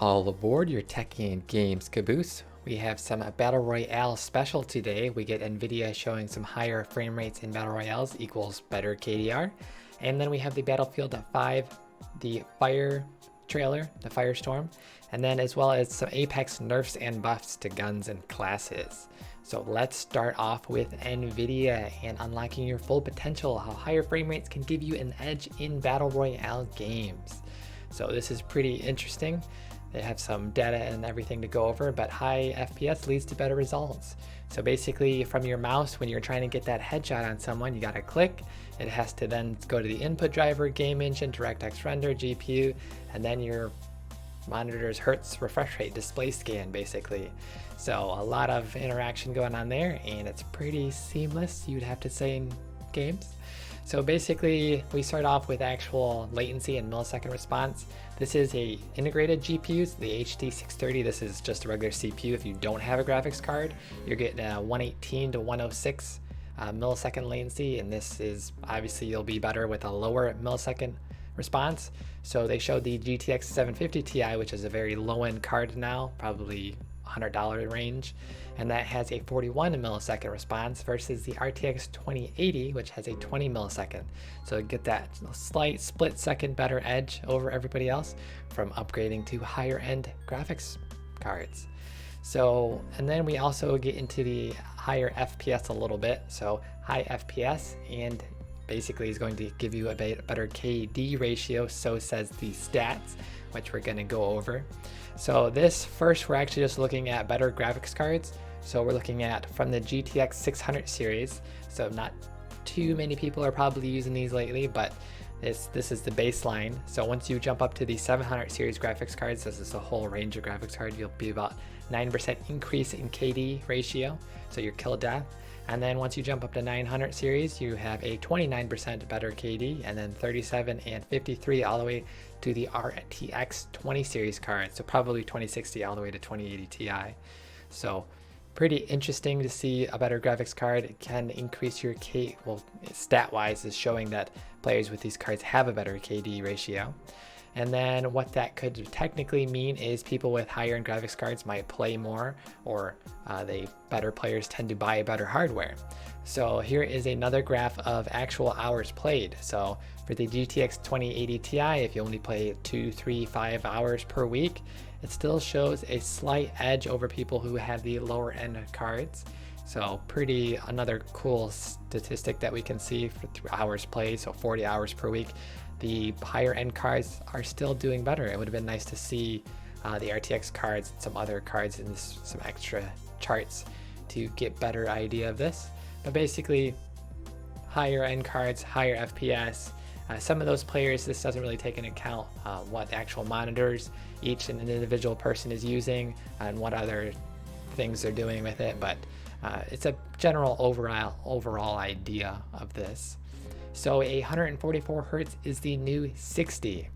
All aboard your Tech and Games caboose. We have some Battle Royale special today. We get Nvidia showing some higher frame rates in Battle Royales equals better KDR. And then we have the Battlefield 5, the Fire trailer, the Firestorm, and then as well as some Apex nerfs and buffs to guns and classes. So let's start off with Nvidia and unlocking your full potential, how higher frame rates can give you an edge in Battle Royale games. So this is pretty interesting. They have some data and everything to go over, but high FPS leads to better results. So basically from your mouse, when you're trying to get that headshot on someone, you gotta click. It has to then go to the input driver, game engine, DirectX render, GPU, and then your monitor's hertz refresh rate display scan basically. So a lot of interaction going on there, and it's pretty seamless, you'd have to say, in games. So basically we start off with actual latency and millisecond response. This is a integrated GPU, the HD630. This is just a regular CPU. If you don't have a graphics card, you're getting a 118 to 106 millisecond latency, and this is obviously you'll be better with a lower millisecond response. So they showed the GTX 750 Ti, which is a very low-end card now, probably $100 range, and that has a 41 millisecond response versus the RTX 2080, which has a 20 millisecond. So get that slight split second better edge over everybody else from upgrading to higher end graphics cards. So, and then we also get into the higher FPS a little bit. So high FPS and basically is going to give you a better KD ratio, so says the stats, which we're going to go over. So this first, we're actually just looking at better graphics cards. So we're looking at from the GTX 600 series. So not too many people are probably using these lately, but this is the baseline. So once you jump up to the 700 series graphics cards, this is a whole range of graphics cards, you'll be about 9% increase in KD ratio, so your kill death. And then once you jump up to 900 series, you have a 29% better KD, and then 37 and 53 all the way to the RTX 20 series cards, so probably 2060 all the way to 2080 Ti. So pretty interesting to see a better graphics card. It can increase your stat-wise is showing that players with these cards have a better KD ratio. And then what that could technically mean is people with higher end graphics cards might play more, or better players tend to buy better hardware. So here is another graph of actual hours played. So for the GTX 2080 Ti, if you only play 2, 3, 5 hours per week, it still shows a slight edge over people who have the lower end cards. So another cool statistic that we can see for hours played, so 40 hours per week. The higher end cards are still doing better. It would have been nice to see the RTX cards and some other cards in some extra charts to get better idea of this. But basically, higher end cards, higher FPS. Some of those players, this doesn't really take into account what actual monitors each individual person is using and what other things they're doing with it, but it's a general overall idea of this. So a 144 hertz is the new 60.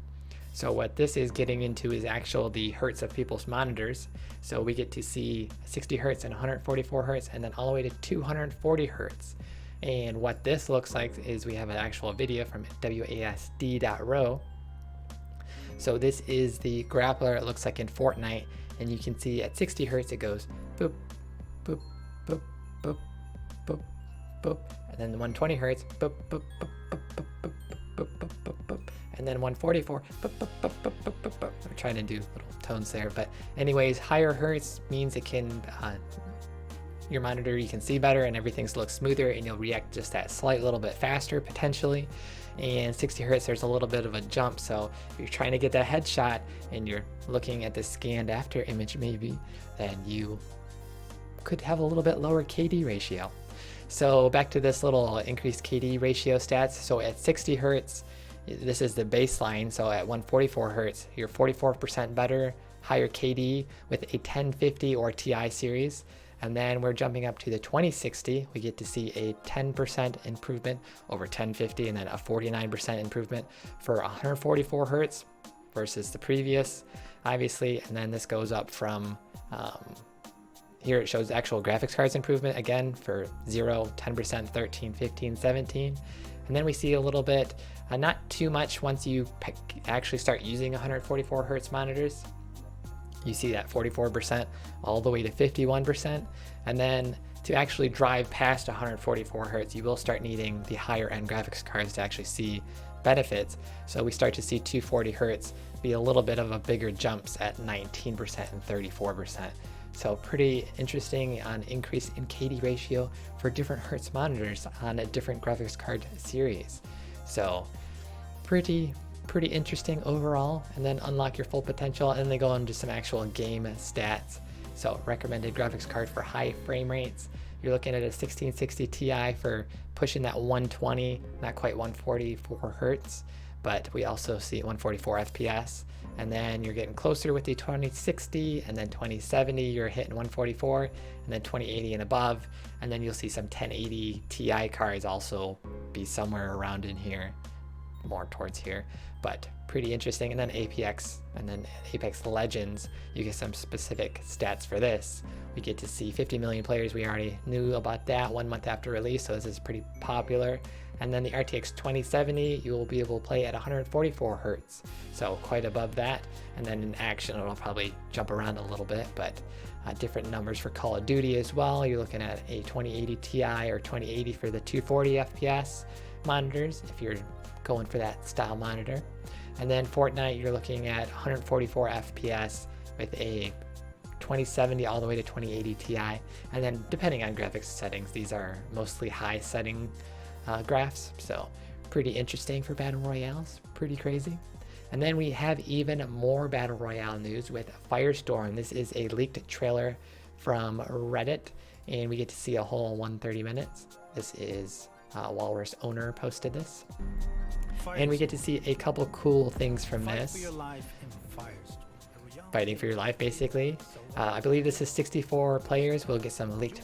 So what this is getting into is the hertz of people's monitors. So we get to see 60 hertz and 144 hertz, and then all the way to 240 hertz. And what this looks like is we have an actual video from wasd.ro. So this is the grappler it looks like in Fortnite, and you can see at 60 hertz it goes boop, boop, boop, boop, boop, boop, and then 120 hertz, boop, boop, boop, boop, boop, boop, boop, boop, boop, boop, and then 144, boop, boop, boop, boop, boop, boop, boop. I'm trying to do little tones there, but anyways, higher hertz means it can your monitor, you can see better and everything looks smoother, and you'll react just that slight little bit faster potentially. And 60 hertz, there's a little bit of a jump, so if you're trying to get that headshot and you're looking at the scanned after image maybe, then you could have a little bit lower KD ratio. So back to this little increased KD ratio stats. So at 60 hertz, this is the baseline. So at 144 hertz, you're 44% better, higher KD with a 1050 or Ti series. And then we're jumping up to the 2060. We get to see a 10% improvement over 1050, and then a 49% improvement for 144 hertz versus the previous, obviously. And then this goes up from here it shows actual graphics cards improvement again for 0, 10%, 13, 15, 17. And then we see a little bit, not too much once you actually start using 144 hertz monitors. You see that 44% all the way to 51. And then to actually drive past 144 hertz, you will start needing the higher end graphics cards to actually see benefits. So we start to see 240 hertz be a little bit of a bigger jumps at 19% and 34%. So pretty interesting on increase in KD ratio for different hertz monitors on a different graphics card series. So pretty interesting overall. And then unlock your full potential, and they go into some actual game stats. So recommended graphics card for high frame rates. You're looking at a 1660 Ti for pushing that 120, not quite 144 hertz, but we also see 144 FPS. And then you're getting closer with the 2060, and then 2070 you're hitting 144, and then 2080 and above. And then you'll see some 1080 Ti cards also be somewhere around in here, more towards here, but pretty interesting. And then Apex, and then Apex Legends, you get some specific stats for this. We get to see 50 million players. We already knew about that 1 month after release, so this is pretty popular. And then the RTX 2070, you will be able to play at 144 hertz, so quite above that. And then in action, it'll probably jump around a little bit, but different numbers for Call of Duty as well. You're looking at a 2080 Ti or 2080 for the 240 FPS monitors, if you're going for that style monitor. And then Fortnite, you're looking at 144 FPS with a 2070 all the way to 2080 Ti. And then depending on graphics settings, these are mostly high setting graphs, so pretty interesting for battle royales, pretty crazy. And then we have even more battle royale news with Firestorm. This is a leaked trailer from Reddit, and we get to see a whole 130 minutes. This is Walrus owner posted this, and we get to see a couple cool things from this. Fighting for your life, basically. I believe this is 64 players. We'll get some leaked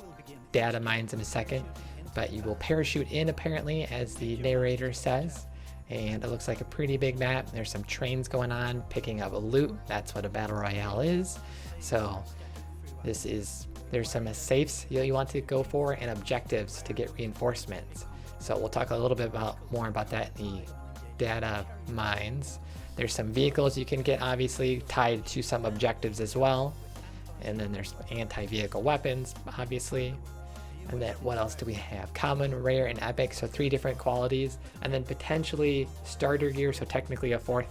data mines in a second, but you will parachute in, apparently, as the narrator says. And it looks like a pretty big map. There's some trains going on, picking up loot. That's what a battle royale is. So there's some safes you want to go for, and objectives to get reinforcements. So we'll talk a little bit more about that in the data mines. There's some vehicles you can get, obviously tied to some objectives as well. And then there's anti-vehicle weapons, obviously. And then what else do we have? Common, rare, and epic, so 3 different qualities. And then potentially starter gear, so technically a 4th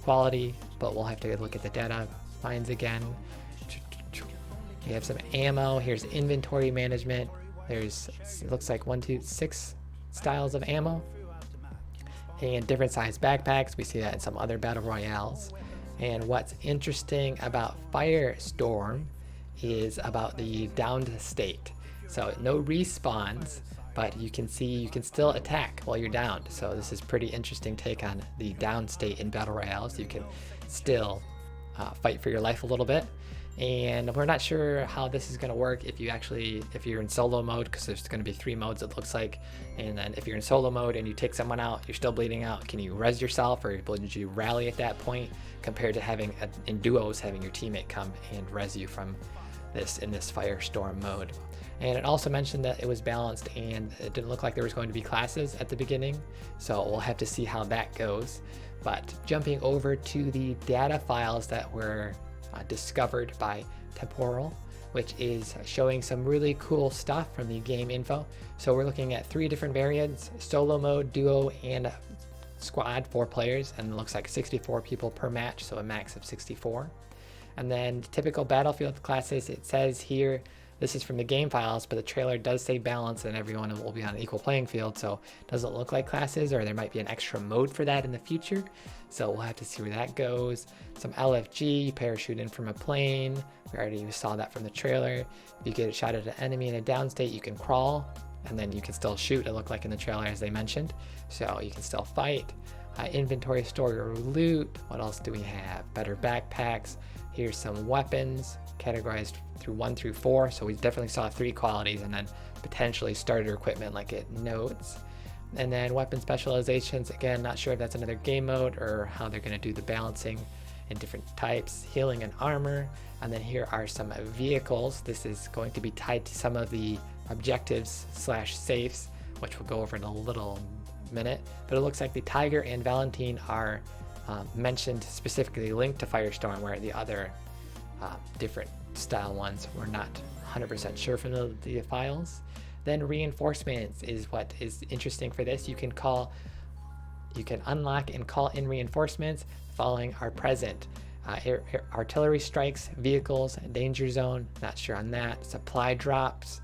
quality, but we'll have to look at the data mines again. We have some ammo. Here's inventory management. There's, it looks like 6 styles of ammo. And different size backpacks. We see that in some other battle royales. And what's interesting about Firestorm is about the downed state. So no respawns, but you can see you can still attack while you're downed. So this is pretty interesting take on the down state in battle royales. You can still fight for your life a little bit. And we're not sure how this is going to work if you're in solo mode, because there's going to be 3 modes it looks like. And then if you're in solo mode and you take someone out, you're still bleeding out, can you res yourself, or would you rally at that point, compared to having in duos having your teammate come and res you from this in this Firestorm mode. And it also mentioned that it was balanced, and it didn't look like there was going to be classes at the beginning, so we'll have to see how that goes. But jumping over to the data files that were discovered by Temporal, which is showing some really cool stuff from the game info. So we're looking at 3 different variants: solo mode, duo, and squad, 4 players, and it looks like 64 people per match, so a max of 64. And then typical battlefield classes, it says here, this is from the game files, but the trailer does say balance and everyone will be on an equal playing field, so it doesn't look like classes, or there might be an extra mode for that in the future. So we'll have to see where that goes. Some LFG, you parachute in from a plane. We already saw that from the trailer. If you get a shot at an enemy in a down state, you can crawl, and then you can still shoot, it looked like in the trailer as they mentioned. So you can still fight. Inventory, store your loot. What else do we have? Better backpacks. Here's some weapons categorized through 1 through 4, so we definitely saw 3 qualities, and then potentially starter equipment like it notes. And then weapon specializations, again, not sure if that's another game mode or how they're going to do the balancing in different types. Healing and armor. And then here are some vehicles. This is going to be tied to some of the objectives / safes, which we'll go over in a little minute. But it looks like the Tiger and Valentine are mentioned specifically linked to Firestorm, where the other different style ones. We're not 100% sure from the files. Then reinforcements is what is interesting for this. You can unlock and call in reinforcements following are present. Artillery strikes, vehicles, danger zone, not sure on that, supply drops,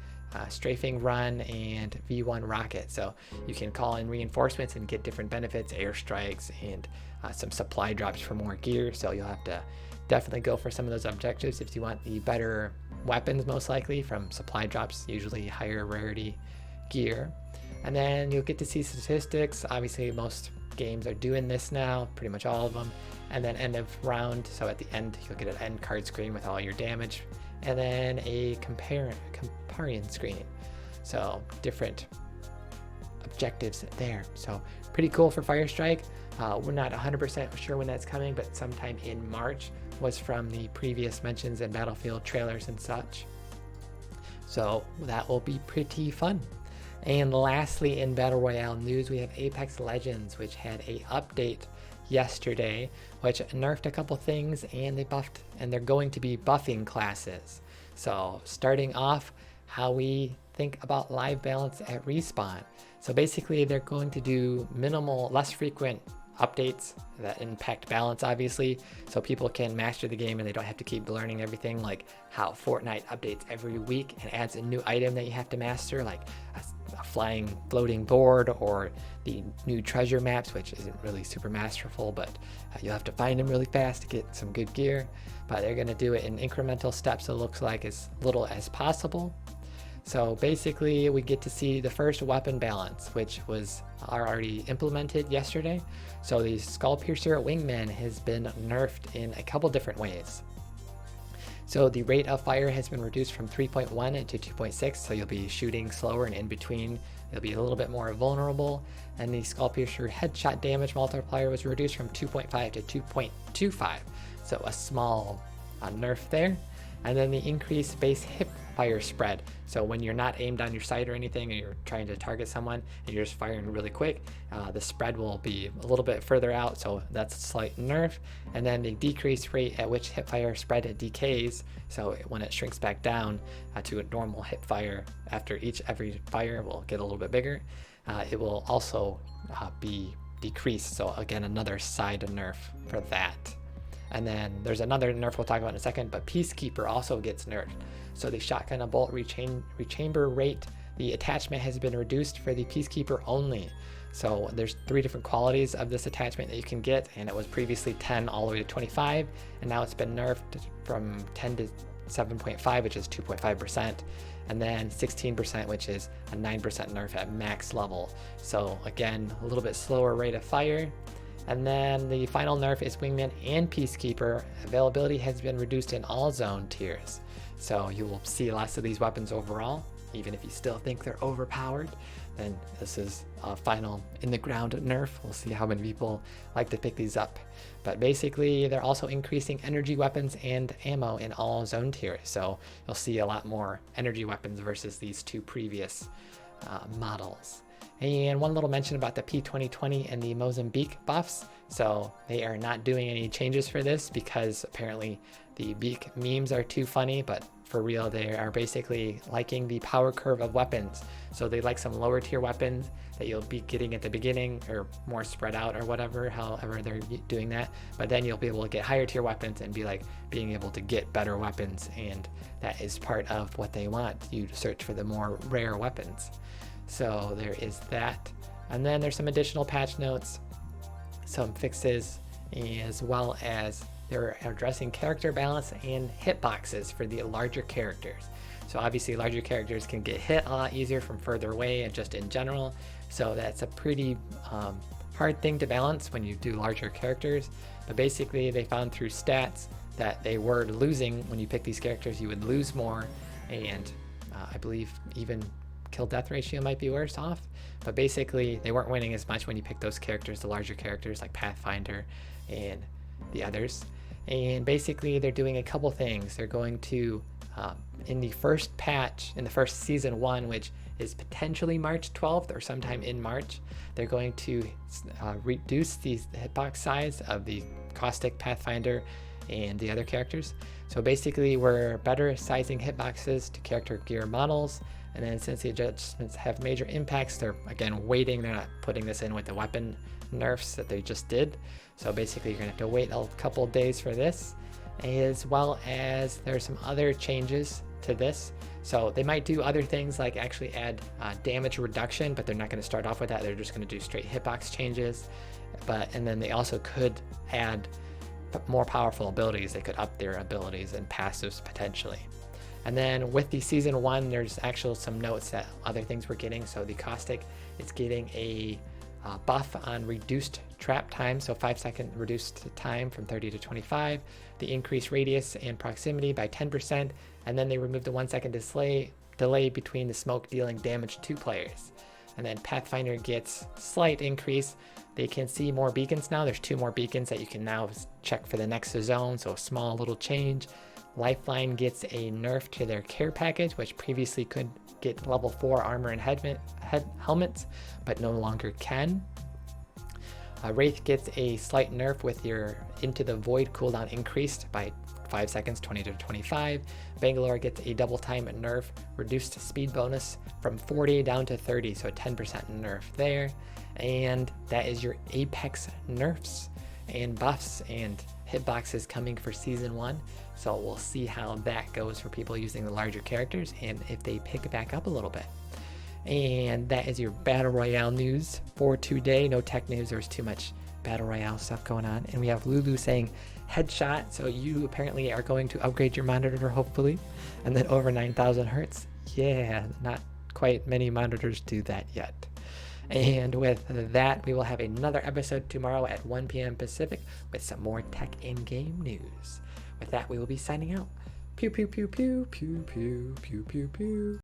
strafing run, and V1 rocket. So you can call in reinforcements and get different benefits, airstrikes, and some supply drops for more gear. So you'll have to definitely go for some of those objectives if you want the better weapons, most likely from supply drops, usually higher rarity gear. And then you'll get to see statistics. Obviously most games are doing this now, pretty much all of them. And then end of round, so at the end you'll get an end card screen with all your damage, and then a comparison screen, so different objectives there. So pretty cool for Firestrike. We're not 100% sure when that's coming, but sometime in March was from the previous mentions and Battlefield trailers and such. So that will be pretty fun. And lastly, in Battle Royale news, we have Apex Legends, which had a update yesterday, which nerfed a couple things, and they're going to be buffing classes. So starting off, how we think about live balance at respawn. So basically they're going to do minimal, less frequent updates that impact balance, obviously, so people can master the game and they don't have to keep learning everything, like how Fortnite updates every week and adds a new item that you have to master, like a flying floating board, or the new treasure maps, which isn't really super masterful, but you'll have to find them really fast to get some good gear. But they're going to do it in incremental steps, it looks like, as little as possible. So basically we get to see the first weapon balance, which was already implemented yesterday. So the Skull Piercer Wingman has been nerfed in a couple different ways. So the rate of fire has been reduced from 3.1 to 2.6, so you'll be shooting slower, and in between you'll be a little bit more vulnerable. And the Skull Piercer headshot damage multiplier was reduced from 2.5 to 2.25, so a small nerf there. And then the increased base hip fire spread. So when you're not aimed on your sight or anything, and you're trying to target someone and you're just firing really quick, the spread will be a little bit further out, so that's a slight nerf. And then the decreased rate at which hip fire spread decays, so when it shrinks back down to a normal hip fire, after every fire will get a little bit bigger, it will also be decreased. So again, another side nerf for that. And then there's another nerf we'll talk about in a second, but Peacekeeper also gets nerfed. So the shotgun and bolt rechamber rate, the attachment has been reduced for the Peacekeeper only. So there's 3 different qualities of this attachment that you can get, and it was previously 10 all the way to 25, and now it's been nerfed from 10 to 7.5, which is 2.5%, and then 16%, which is a 9% nerf at max level. So again, a little bit slower rate of fire. And then the final nerf is Wingman and Peacekeeper. Availability has been reduced in all zone tiers. So you will see less of these weapons overall. Even if you still think they're overpowered, then this is a final in the ground nerf. We'll see how many people like to pick these up. But basically, they're also increasing energy weapons and ammo in all zone tiers. So you'll see a lot more energy weapons versus these 2 previous models. And one little mention about the P2020 and the Mozambique buffs. So they are not doing any changes for this because apparently the Beak memes are too funny, but for real, they are basically liking the power curve of weapons. So they like some lower tier weapons that you'll be getting at the beginning, or more spread out or whatever, however they're doing that. But then you'll be able to get higher tier weapons and be like being able to get better weapons. And that is part of what they want you to search for, the more rare weapons. So there is that. And then there's some additional patch notes, some fixes, as well as they're addressing character balance and hitboxes for the larger characters. So obviously larger characters can get hit a lot easier from further away and just in general. So that's a pretty hard thing to balance when you do larger characters. But basically they found through stats that they were losing when you pick these characters, you would lose more, and I believe even kill death ratio might be worse off, but basically they weren't winning as much when you pick those characters, the larger characters like Pathfinder and the others. And basically they're doing a couple things. They're going to in the first patch, in the first season 1, which is potentially March 12th or sometime in March, they're going to reduce the hitbox size of the Caustic, Pathfinder, and the other characters. So basically we're better sizing hitboxes to character gear models, and then since the adjustments have major impacts, they're again waiting, they're not putting this in with the weapon nerfs that they just did. So basically you're gonna have to wait a couple days for this, as well as there's some other changes to this. So they might do other things like actually add damage reduction, but they're not going to start off with that. They're just going to do straight hitbox changes. And then they also could add more powerful abilities. They could up their abilities and passives potentially. And then with the season 1, there's actually some notes that other things we're getting. So the caustic is getting a buff on reduced trap time, so 5-second reduced time from 30 to 25, the increased radius and proximity by 10%, and then they removed the 1-second delay between the smoke dealing damage to players. And then Pathfinder gets slight increase. They can see more beacons now. There's 2 more beacons that you can now check for the next zone, so a small little change. Lifeline gets a nerf to their care package, which previously could get level 4 armor and helmets, but no longer can. Wraith gets a slight nerf with your Into the Void cooldown increased by 5 seconds, 20 to 25. Bangalore gets a double time nerf, reduced speed bonus from 40 down to 30, so a 10% nerf there. And that is your Apex nerfs and buffs and hitboxes coming for season 1. So we'll see how that goes for people using the larger characters and if they pick it back up a little bit. And that is your Battle Royale news for today. No tech news, there's too much Battle Royale stuff going on. And we have Lulu saying headshot, so you apparently are going to upgrade your monitor hopefully. And then over 9,000 hertz. Yeah, not quite many monitors do that yet. And with that, we will have another episode tomorrow at 1 p.m. Pacific with some more tech in-game news. With that, we will be signing out. Pew, pew, pew, pew, pew, pew, pew, pew, pew.